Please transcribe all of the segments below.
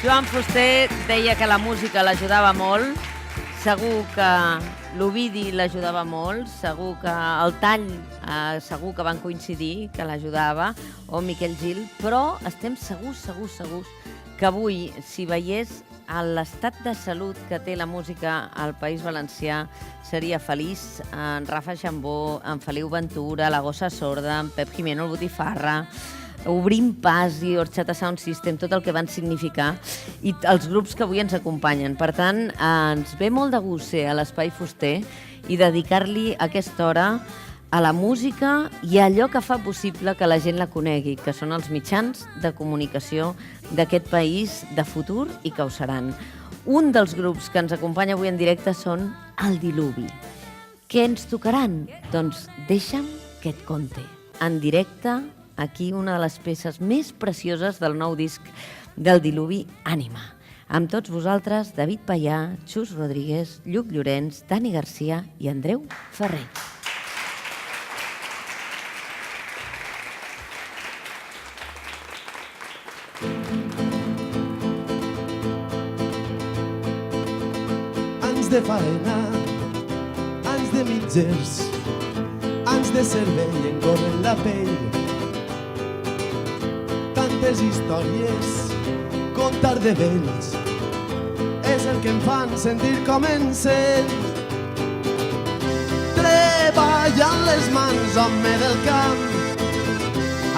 Joan Fuster deia que la música l'ajudava molt, segur que l'Ovidi l'ajudava molt, segur que el Tall, segur que van coincidir que l'ajudava, o Miquel Gil, però estem segurs que avui, si veiés l'estat de salut que té la música al País Valencià, seria feliç en Rafa Xambó, en Feliu Ventura, la Gossa Sorda, en Pep Jimeno, el Botifarra, Obrim Pas i Orxata Sound System, tot el que van significar, i els grups que avui ens acompanyen. Per tant, ens ve molt de gust ser a l'Espai Fuster i dedicar-li aquesta hora a la música i a allò que fa possible que la gent la conegui, que són els mitjans de comunicació d'aquest país de futur i que ho seran. Un dels grups que ens acompanya avui en directe són El Diluvi. Què ens tocaran? Doncs deixa'm que et conte. En directe, aquí una de les peces més precioses del nou disc del Diluvi, Ànima. Amb tots vosaltres, David Payà, Xus Rodríguez, Lluc Llorenç, Dani Garcia i Andreu Ferrer. Anys de faena, anys de mitgers, anys de cervell encorren la pell. Tantes històries, contar de vells, és el que em fan sentir com encén. Treballant les mans, home del camp,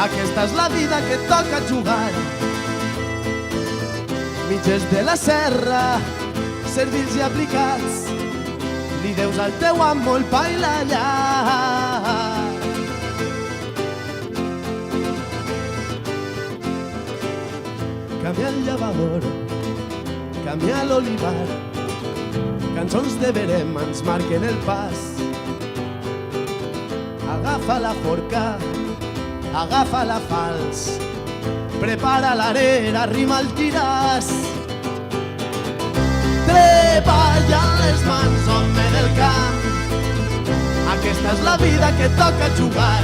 aquesta és la vida que toca jugar. Mitges de la serra, servils i aplicats, li deus al teu amo el pa i la llar. Canvia el llavador, canvia l'olivar, cançons de verem ens marquen el pas. Agafa la forca, agafa la falç, prepara l'arera, arrima el tiràs. Treballant les mans, home del camp, aquesta és la vida que toca jugar.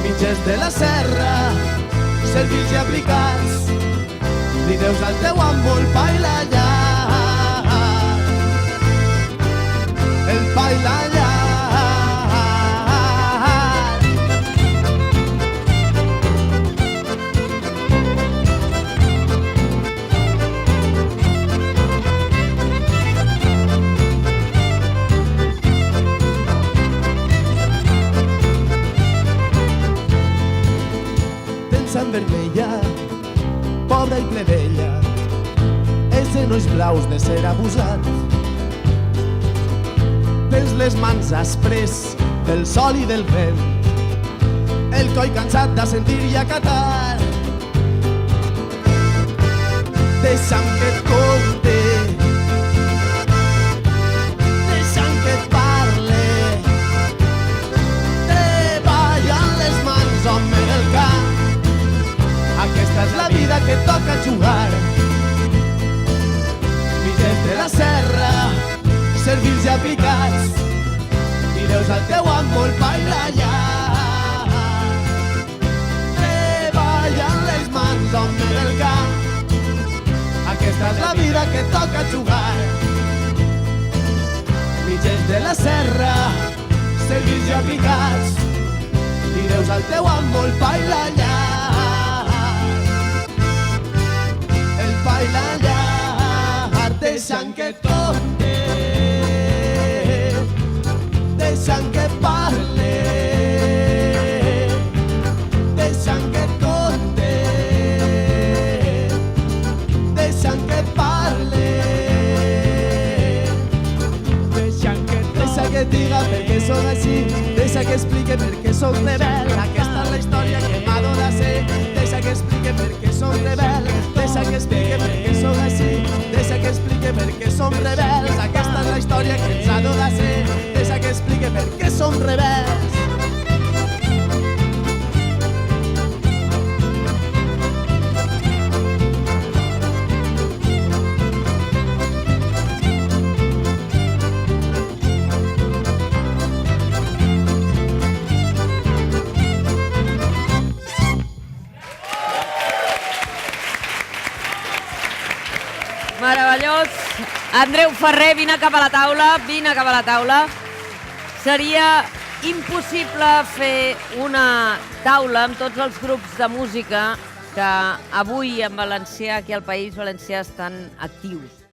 Mitges de la serra, servils i aplicats, li deus al teu amo el pa i la llar. El pa i la llar. Sant vermella, pobra i plebella, és de nois blaus de ser abusat. Tens les mans aspres del sol i del vent, el coll cansat de sentir i acatar. Deixa'm que et conte, deixa'm que et parle, treballant les mans, home del camp, aquesta és la vida que toca jugar. Mitges de la serra, servils i aplicats, li deus al teu amo el pa i la llar. Treballant les mans, home del camp, aquesta és la vida que toca jugar. Mitges de la serra, servils i aplicats, li deus al teu amo el pa i la llar. Pa i la llar, deixa'm que et conte, deixa'm que et parle, deixa'm que et conte, deixa'm que et parle, deixa que et diga per què soc així, deixa que explique per què soc rebel, aquesta és la història que m'ha de ser, deixa que explique per què soc rebel, deixa que explique per què soc així, deixa que explique per què som rebels, aquesta és la història que ens ha de ser, deixa que explique per què som rebels. Meravellós. Andreu Ferrer, vine cap a la taula, vine cap a la taula. Seria impossible fer una taula amb tots els grups de música que avui en valencià, aquí al País Valencià, estan actius.